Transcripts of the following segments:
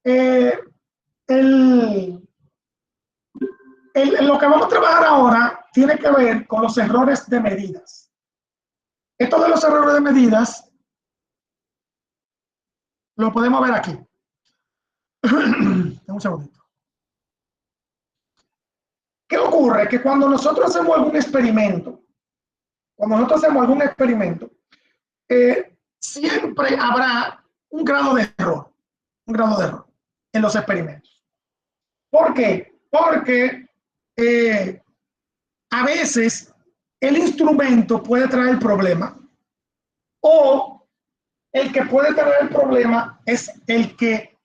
Eh, el, lo que vamos a trabajar ahora tiene que ver con los errores de medidas. Esto de los errores de medidas lo podemos ver aquí. Un segundito. ¿Qué ocurre? Que cuando nosotros hacemos algún experimento, siempre habrá un grado de error, en los experimentos. ¿Por qué? Porque a veces el instrumento puede traer problema, o el que puede traer el problema es el que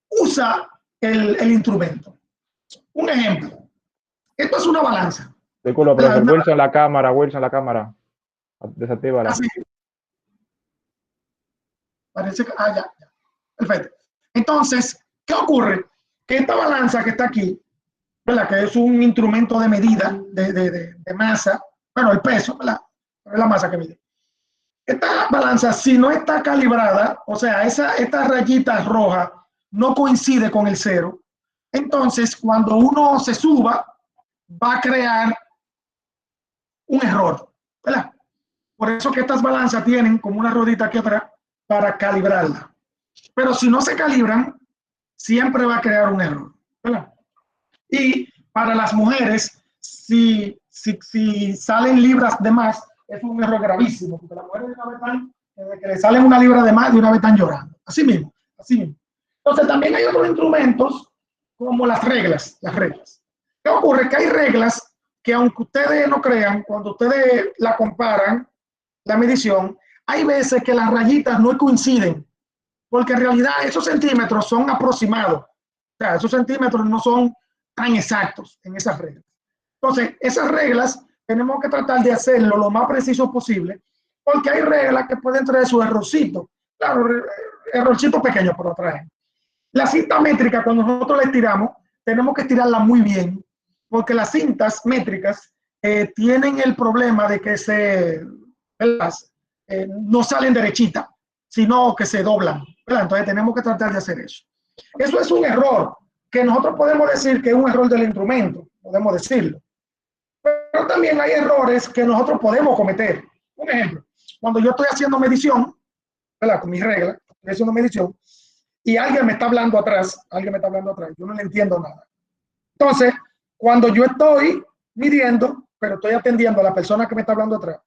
usa el instrumento. Un ejemplo, esto es una balanza. Disculpa, profesor. Wilson, la cámara. Desatívala. Así. Parece que, ya. Perfecto. Entonces, ¿qué ocurre? Que esta balanza que está aquí, ¿verdad? Que es un instrumento de medida de masa, bueno, el peso, ¿verdad? Es la masa que mide. Esta balanza, si no está calibrada, o sea, esta rayita roja no coincide con el cero, entonces cuando uno se suba, va a crear un error, ¿verdad? Por eso que estas balanzas tienen como una rodita aquí atrás para calibrarla. Pero si no se calibran, siempre va a crear un error, ¿verdad? Y para las mujeres, si salen libras de más, es un error gravísimo, porque las mujeres de una vez están, desde que le salen una libra de más, de una vez están llorando. Así mismo, así mismo. Entonces también hay otros instrumentos como las reglas. ¿Qué ocurre? Que hay reglas que, aunque ustedes no crean, cuando ustedes la comparan, la medición, hay veces que las rayitas no coinciden, porque en realidad esos centímetros son aproximados. O sea, esos centímetros no son tan exactos en esas reglas. Entonces, esas reglas tenemos que tratar de hacerlo lo más preciso posible, porque hay reglas que pueden traer su errorcito. Claro, errorcito pequeño, por otra vez. La cinta métrica, cuando nosotros la estiramos, tenemos que estirarla muy bien, porque las cintas métricas tienen el problema de que no salen derechitas, sino que se doblan, ¿verdad? Entonces tenemos que tratar de hacer eso. Eso es un error que nosotros podemos decir que es un error del instrumento, podemos decirlo. Pero también hay errores que nosotros podemos cometer. Un ejemplo, cuando yo estoy haciendo medición, ¿verdad? Con mis reglas, estoy haciendo medición, y alguien me está hablando atrás, yo no le entiendo nada. Entonces, cuando yo estoy midiendo, pero estoy atendiendo a la persona que me está hablando atrás,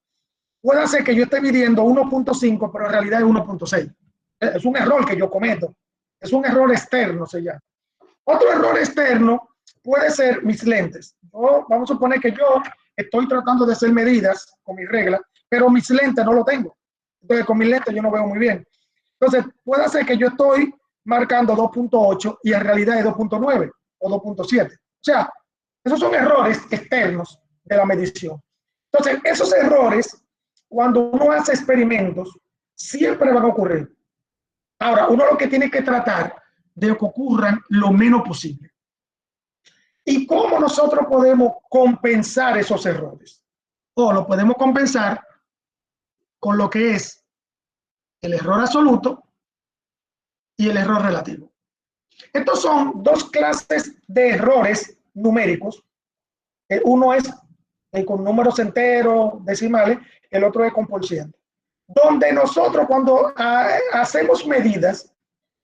puede ser que yo esté midiendo 1.5, pero en realidad es 1.6. Es un error que yo cometo. Es un error externo, se llama. Otro error externo puede ser mis lentes. Vamos a suponer que yo estoy tratando de hacer medidas con mis reglas, pero mis lentes no lo tengo. Entonces, con mis lentes yo no veo muy bien. Entonces, puede ser que yo estoy marcando 2.8 y en realidad es 2.9 o 2.7. O sea, esos son errores externos de la medición. Entonces, esos errores, cuando uno hace experimentos, siempre van a ocurrir. Ahora, uno lo que tiene que tratar de que ocurran lo menos posible. ¿Y cómo nosotros podemos compensar esos errores? O lo podemos compensar con lo que es el error absoluto y el error relativo. Estos son dos clases de errores numéricos. Uno es con números enteros, decimales, el otro es con porciento. Donde nosotros cuando hacemos medidas,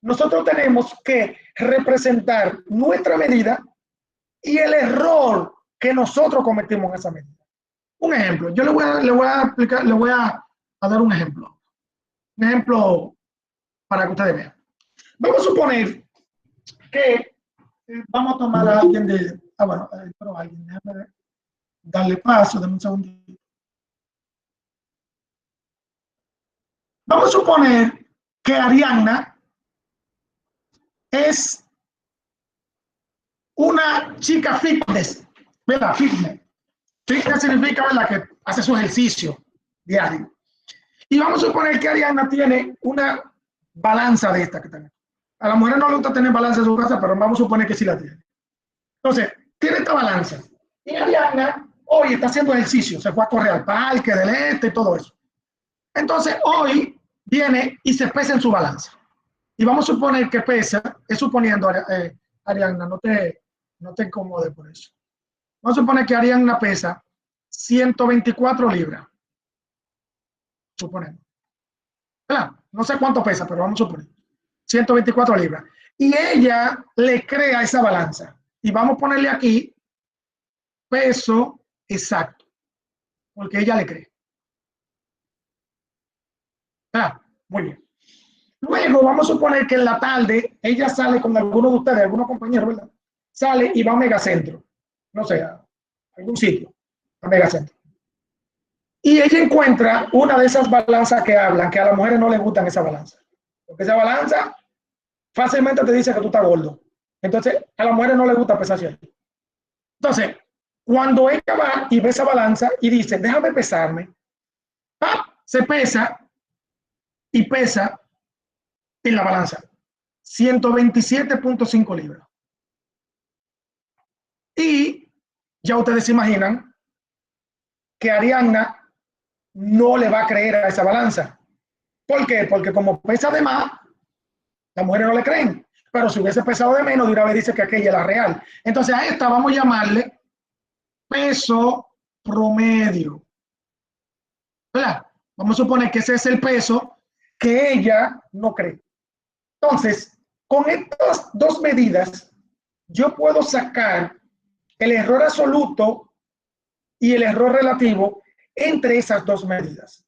nosotros tenemos que representar nuestra medida y el error que nosotros cometimos en esa medida. Un ejemplo, yo le voy a dar un ejemplo. Un ejemplo para que ustedes vean. Vamos a suponer que vamos a tomar a alguien de... bueno, pero alguien, déjame darle paso, dame un segundito. Vamos a suponer que Arianna es una chica fitness, ¿verdad? Fitness. Fitness significa, ¿verdad?, que hace su ejercicio diario. Y vamos a suponer que Arianna tiene una balanza de esta que tenemos. A la mujer no le gusta tener balanza en su casa, pero vamos a suponer que sí la tiene. Entonces, tiene esta balanza. Y Arianna hoy está haciendo ejercicio, se fue a correr al parque del este y todo eso. Entonces, hoy viene y se pesa en su balanza. Y vamos a suponer que pesa, es suponiendo, Arianna, no te incomodes por eso. Vamos a suponer que Arianna pesa 124 libras. Suponemos. ¿Verdad? No sé cuánto pesa, pero vamos a suponer. 124 libras. Y ella le crea esa balanza. Y vamos a ponerle aquí peso exacto, porque ella le cree. Muy bien. Luego vamos a suponer que en la tarde ella sale con alguno de ustedes, algunos compañeros, ¿verdad? Sale y va a Megacentro. No sé, a algún sitio, a Megacentro. Y ella encuentra una de esas balanzas que hablan, que a las mujeres no les gustan esa balanza. Porque esa balanza fácilmente te dice que tú estás gordo. Entonces, a las mujeres no les gusta pesarse ahí. Entonces, cuando ella va y ve esa balanza y dice, déjame pesarme, ¡pap! Se pesa y pesa en la balanza 127.5 libras. Y ya ustedes se imaginan que Arianna no le va a creer a esa balanza. ¿Por qué? Porque como pesa de más, las mujeres no le creen. Pero si hubiese pesado de menos, de una vez dice que aquella es la real. Entonces a esta vamos a llamarle peso promedio. ¿Verdad? Vamos a suponer que ese es el peso que ella no cree. Entonces, con estas dos medidas, yo puedo sacar el error absoluto y el error relativo entre esas dos medidas.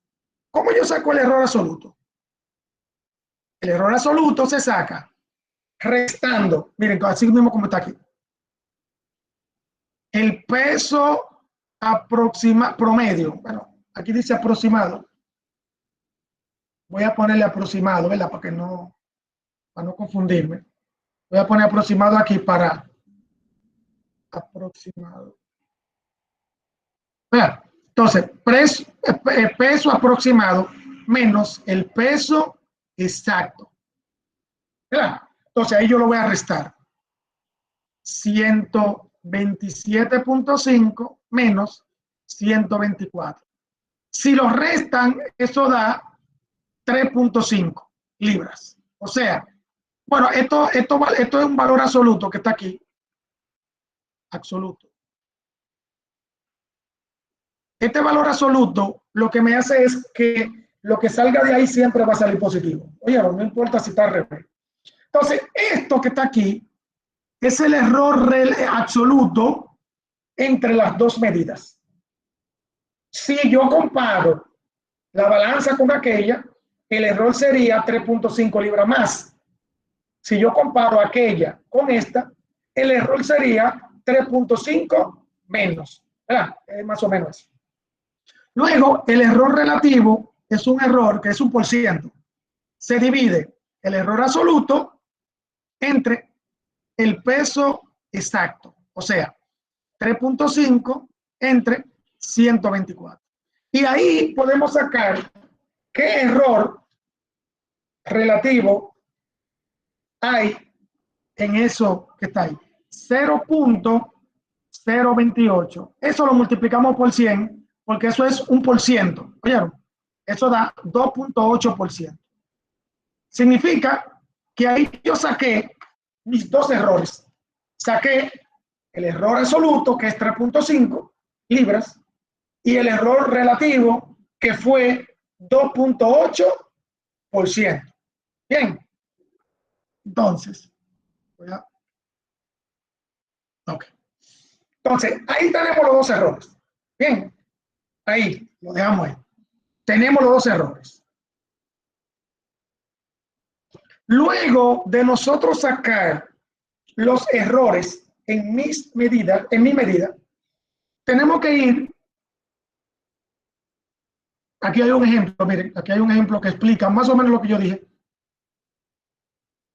¿Cómo yo saco el error absoluto? El error absoluto se saca restando, miren, así mismo como está aquí, el peso promedio. Bueno, aquí dice aproximado. Voy a ponerle aproximado, ¿verdad? Para no confundirme. Voy a poner aproximado aquí para aproximado. Vean, entonces, peso aproximado menos el peso exacto. ¿Verdad? Entonces ahí yo lo voy a restar. 127.5 menos 124. Si lo restan, eso da 3.5 libras. O sea, bueno, esto es un valor absoluto que está aquí. Absoluto. Este valor absoluto lo que me hace es que lo que salga de ahí siempre va a salir positivo. Oye, no importa si está al revés. Entonces, esto que está aquí es el error absoluto entre las dos medidas. Si yo comparo la balanza con aquella, el error sería 3.5 libras más. Si yo comparo aquella con esta, el error sería 3.5 menos. ¿Verdad? Es más o menos así. Luego, el error relativo es un error que es un por ciento. Se divide el error absoluto entre el peso exacto, o sea, 3.5 entre 124. Y ahí podemos sacar qué error relativo hay en eso que está ahí. 0.028. Eso lo multiplicamos por 100 porque eso es un por ciento. ¿Oyeron? Eso da 2.8%. Significa que ahí yo saqué mis dos errores. Saqué el error absoluto, que es 3.5 libras, y el error relativo, que fue 2.8%. Bien. Entonces, okay. Entonces, ahí tenemos los dos errores. Bien. Ahí, lo dejamos ahí. Tenemos los dos errores. Luego de nosotros sacar los errores en mi medida, tenemos que ir. Aquí hay un ejemplo, miren, aquí hay un ejemplo que explica más o menos lo que yo dije.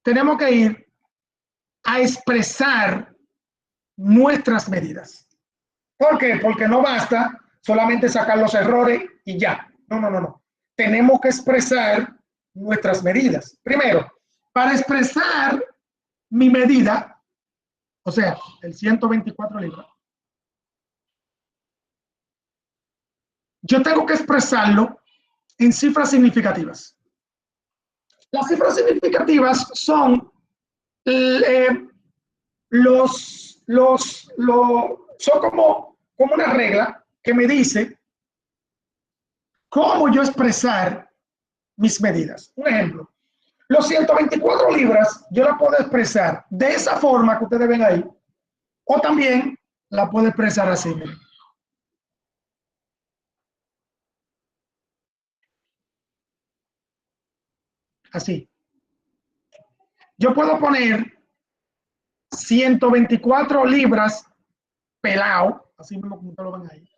Tenemos que ir a expresar nuestras medidas. ¿Por qué? Porque no basta solamente sacar los errores y ya. No. Tenemos que expresar nuestras medidas. Primero, para expresar mi medida, o sea, el 124 libras, yo tengo que expresarlo en cifras significativas. Las cifras significativas son son como una regla que me dice cómo yo expresar mis medidas. Un ejemplo, los 124 libras yo la puedo expresar de esa forma que ustedes ven ahí, o también la puedo expresar así. Así. Yo puedo poner 124 libras pelado, así mismo como ustedes lo ven ahí.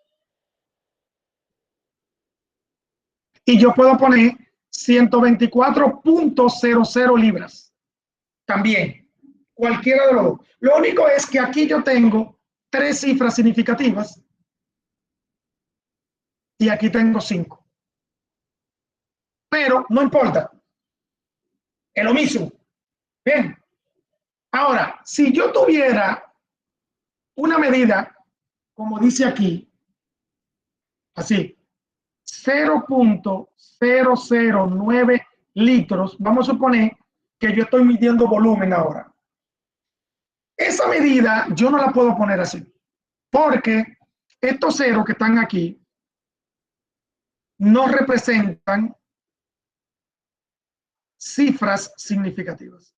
Y yo puedo poner 124.00 libras. También, cualquiera de los dos. Lo único es que aquí yo tengo 3 cifras significativas y aquí tengo 5. Pero no importa, es lo mismo. Bien. Ahora, si yo tuviera una medida, como dice aquí, así, 0.009 litros, vamos a suponer que yo estoy midiendo volumen ahora. Esa medida yo no la puedo poner así, porque estos ceros que están aquí no representan cifras significativas.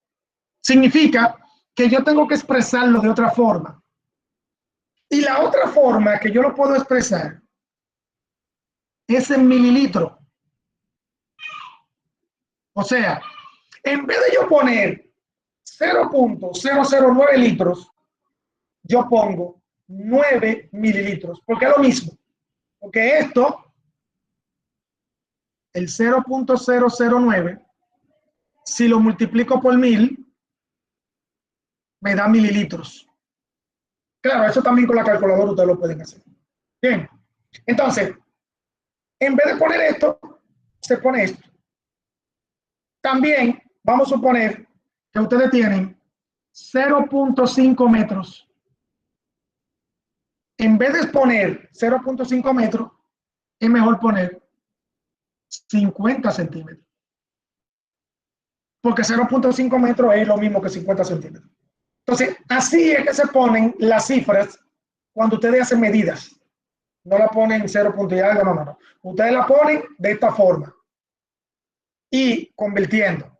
Significa que yo tengo que expresarlo de otra forma. Y la otra forma que yo lo puedo expresar es en mililitro. O sea, en vez de yo poner 0.009 litros, yo pongo 9 mililitros, porque es lo mismo. Porque esto, el 0.009, si lo multiplico por 1000, me da mililitros. Claro, eso también con la calculadora ustedes lo pueden hacer. Bien, entonces, en vez de poner esto, se pone esto. También vamos a suponer que ustedes tienen 0.5 metros. En vez de poner 0.5 metros, es mejor poner 50 centímetros. Porque 0.5 metros es lo mismo que 50 centímetros. Entonces, así es que se ponen las cifras cuando ustedes hacen medidas. No la ponen 0. Y algo, no. Ustedes la ponen de esta forma. Y convirtiendo.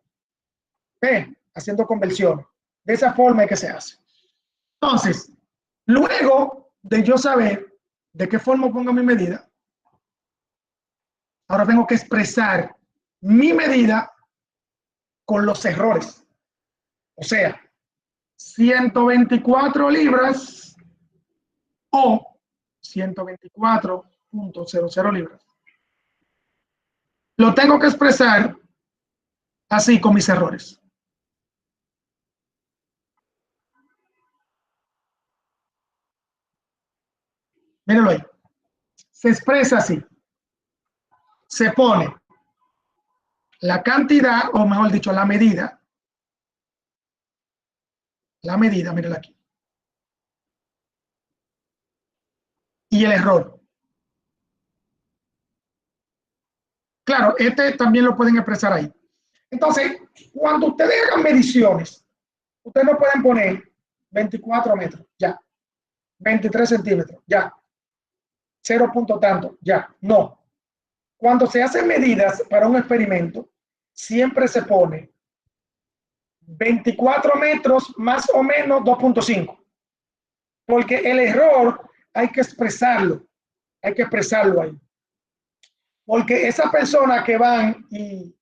Haciendo conversiones. De esa forma es que se hace. Entonces, luego de yo saber de qué forma pongo mi medida, ahora tengo que expresar mi medida con los errores. O sea, 124 libras o 124.00 libras. Lo tengo que expresar así con mis errores. Mírenlo ahí. Se expresa así. Se pone la cantidad, o mejor dicho, la medida. La medida, mírenla aquí. Y el error. Claro, este también lo pueden expresar ahí. Entonces, cuando ustedes hagan mediciones, ustedes no pueden poner 24 metros, ya. 23 centímetros, ya. 0 punto tanto, ya. No. Cuando se hacen medidas para un experimento, siempre se pone 24 metros más o menos 2.5. Porque el error hay que expresarlo ahí. Porque esa persona que van y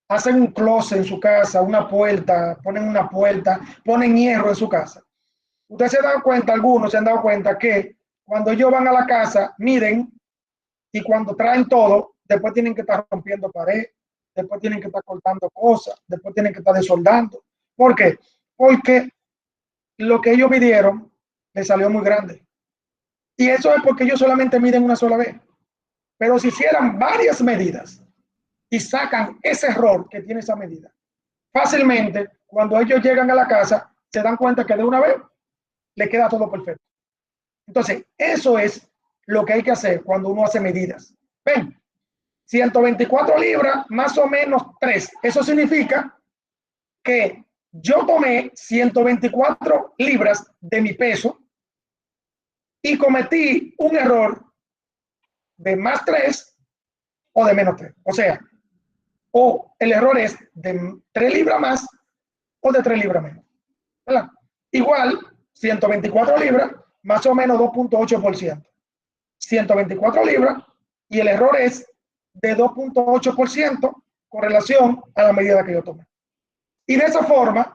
hacen un closet en su casa, una puerta, ponen hierro en su casa. Ustedes se han dado cuenta, algunos se han dado cuenta que cuando ellos van a la casa, miden y cuando traen todo, después tienen que estar rompiendo pared, después tienen que estar cortando cosas, después tienen que estar desoldando. ¿Por qué? Porque lo que ellos midieron les salió muy grande. Y eso es porque ellos solamente miden una sola vez. Pero si hicieran varias medidas y sacan ese error que tiene esa medida, fácilmente, cuando ellos llegan a la casa, se dan cuenta que de una vez le queda todo perfecto. Entonces, eso es lo que hay que hacer cuando uno hace medidas. Ven, 124 libras más o menos 3. Eso significa que yo tomé 124 libras de mi peso y cometí un error de más 3 o de menos 3. O sea, o el error es de 3 libras más o de 3 libras menos, ¿verdad? Igual, 124 libras más o menos 2.8%. 124 libras y el error es de 2.8% con relación a la medida que yo tomé. Y de esa forma,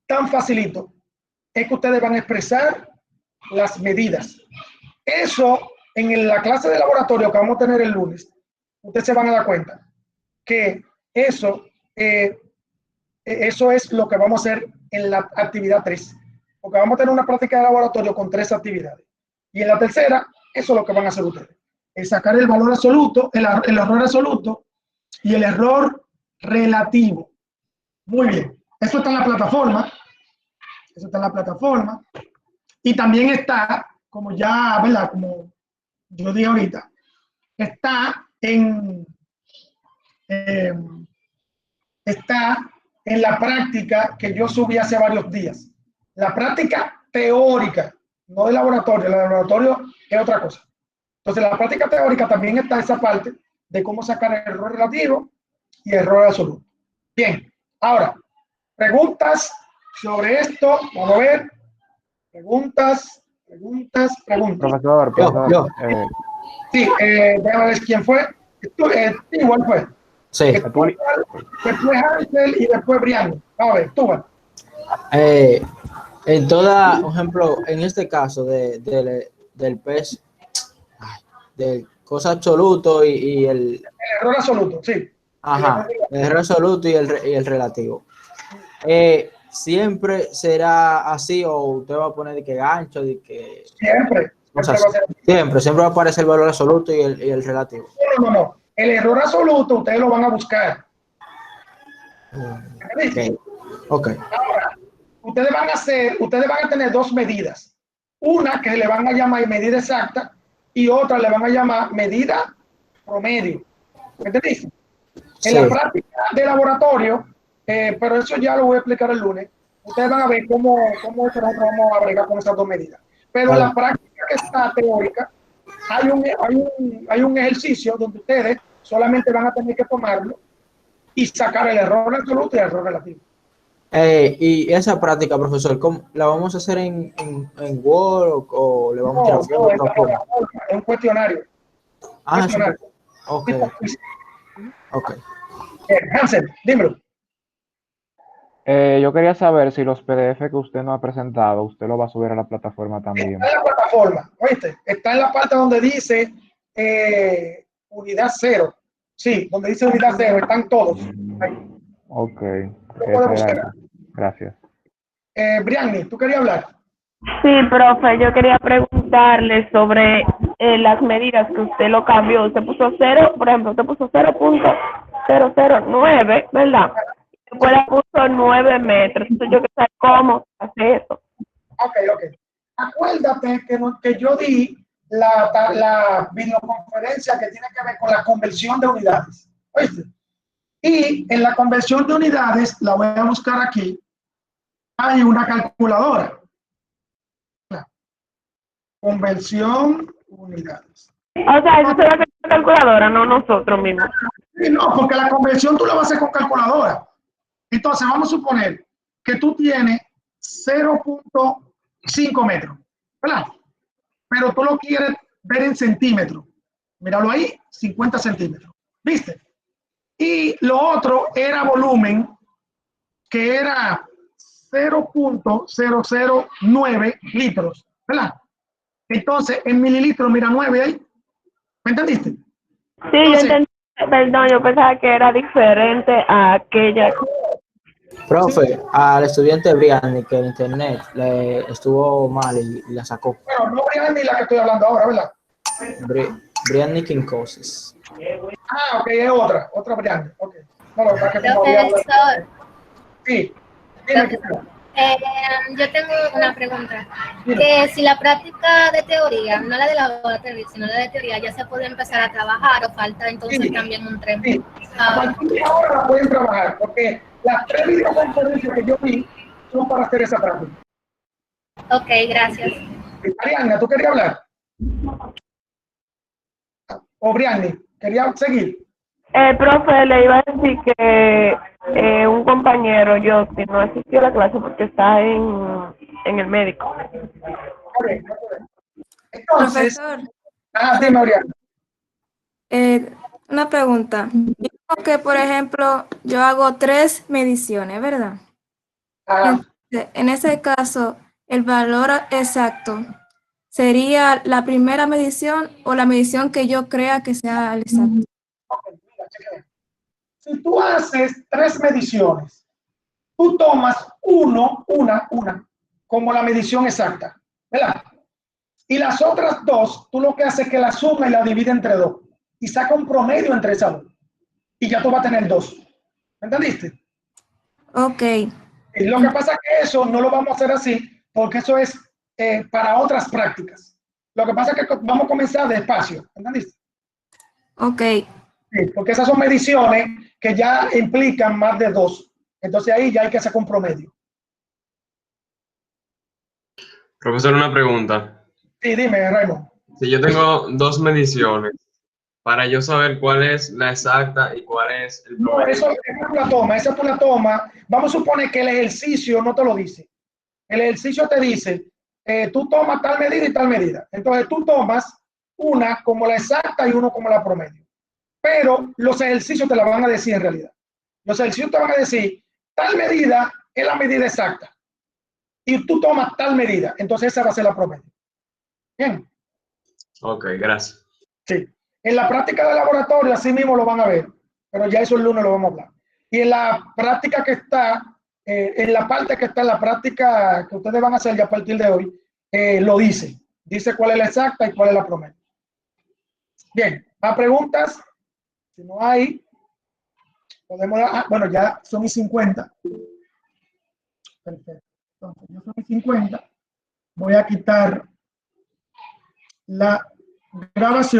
tan facilito, es que ustedes van a expresar las medidas. Eso, en la clase de laboratorio que vamos a tener el lunes, ustedes se van a dar cuenta que eso es lo que vamos a hacer en la actividad 3, porque vamos a tener una práctica de laboratorio con 3 actividades. Y en la tercera, eso es lo que van a hacer ustedes, es sacar el valor absoluto, el error absoluto y el error relativo. Muy bien, eso está en la plataforma, y también está, como ya, ¿verdad? Como yo dije ahorita, está en la práctica que yo subí hace varios días. La práctica teórica, no de laboratorio. El laboratorio es otra cosa. Entonces, la práctica teórica también está esa parte de cómo sacar el error relativo y error absoluto. Bien, ahora, preguntas sobre esto. Vamos a ver. Preguntas. Profesor, Sí, déjame ver quién fue. Igual fue. Sí. Después Hansel y después Brian. Vamos a ver, tú vas. En toda, por ejemplo, en este caso del pez, del cosa absoluto y el error absoluto, sí. Ajá, el error absoluto y el relativo. ¿Siempre será así o usted va a poner de que gancho, de que... Siempre. Siempre va a aparecer el valor absoluto y el relativo. No. El error absoluto ustedes lo van a buscar. Okay. Ahora, ustedes van a tener 2 medidas. Una que le van a llamar medida exacta y otra le van a llamar medida promedio. ¿Me entendiste? Sí. En la práctica de laboratorio, pero eso ya lo voy a explicar el lunes, ustedes van a ver cómo nosotros vamos a bregar con esas 2 medidas. Pero en la práctica que está teórica, hay un ejercicio donde ustedes solamente van a tener que tomarlo y sacar el error absoluto y el error relativo. Y esa práctica, profesor, ¿cómo la vamos a hacer en Word o le vamos a tirar otra forma? Es un cuestionario. Cuestionario. Ok. Hansel, dímelo. Yo quería saber si los PDF que usted no ha presentado, usted lo va a subir a la plataforma también. Está en la plataforma, ¿oíste? Está en la parte donde dice unidad 0. Sí, donde dice unidad 0, están todos. Ahí. Ok. Gracias. Brianni, ¿tú querías hablar? Sí, profe, yo quería preguntarle sobre las medidas que usted lo cambió. Usted puso 0, por ejemplo, usted puso 0.009, ¿verdad? Después le puso 9 metros. Entonces yo quiero saber cómo hace eso. Ok. Acuérdate que yo di la videoconferencia que tiene que ver con la conversión de unidades. ¿Oíste? Y en la conversión de unidades, la voy a buscar aquí, hay una calculadora. Conversión unidades. O sea, eso se va a hacer con calculadora, no nosotros mismos. Sí, no, porque la conversión tú la vas a hacer con calculadora. Entonces, vamos a suponer que tú tienes 0.5 metros, ¿verdad? Pero tú lo quieres ver en centímetros. Míralo ahí, 50 centímetros. ¿Viste? Y lo otro era volumen, que era 0.009 litros, ¿verdad? Entonces, en mililitros, mira 9 ahí. ¿Me entendiste? Sí, entonces, yo entendí. Perdón, yo pensaba que era diferente a aquella. Profe, al estudiante Brianni, que el internet le estuvo mal y la sacó. Bueno, no Brianni la que estoy hablando ahora, ¿verdad? Brianni Quincosis. Ok, es otra Brianni. Ok. No, para que Profesor. Sí. Yo tengo una pregunta. Que si la práctica de teoría, no la de laboratorio, sino la de teoría, ya se puede empezar a trabajar o falta entonces Sí. también un tren. Sí, a partir de ahora la pueden trabajar, porque las 3 videoconferencias que yo vi son para hacer esa práctica. Ok, gracias. Ariana, ¿tú querías hablar? O Brianni, ¿quería seguir? Profe, le iba a decir que un compañero, yo, si no asistió a la clase porque está en el médico. Ok, no problema. Entonces, Profesor, dime, Oriana. una pregunta. Digo que, por ejemplo, yo hago 3 mediciones, ¿verdad? Entonces, en ese caso, el valor exacto sería la primera medición o la medición que yo crea que sea el exacto. Okay, mira, chequea. Si tú haces 3 mediciones, tú tomas una, como la medición exacta, ¿verdad? Y las otras 2, tú lo que haces es que la suma y la divide entre 2 y saca un promedio entre esas 2. Y ya tú vas a tener 2. ¿Me entendiste? Ok. Y lo que pasa es que eso no lo vamos a hacer así, porque eso es para otras prácticas. Lo que pasa es que vamos a comenzar despacio. ¿Entendiste? Ok. Sí, porque esas son mediciones que ya implican más de 2. Entonces ahí ya hay que sacar un promedio. Profesor, una pregunta. Sí, dime, Raymond. Si yo tengo 2 mediciones, para yo saber cuál es la exacta y cuál es el No, promedio. esa tú la tomas. Vamos a suponer que el ejercicio no te lo dice. El ejercicio te dice, tú tomas tal medida y tal medida. Entonces tú tomas una como la exacta y uno como la promedio. Pero los ejercicios te la van a decir en realidad. Los ejercicios te van a decir, tal medida es la medida exacta. Y tú tomas tal medida. Entonces esa va a ser la promedio. Bien. Ok, gracias. Sí. En la práctica de laboratorio así mismo lo van a ver. Pero ya eso el lunes lo vamos a hablar. Y en la práctica que está, en la parte que está en la práctica que ustedes van a hacer ya a partir de hoy, lo dice. Dice cuál es la exacta y cuál es la promedio. Bien, ¿más preguntas? Si no hay, podemos dar, bueno, ya son y 50. Perfecto. Entonces, ya son y 50. Voy a quitar la grabación.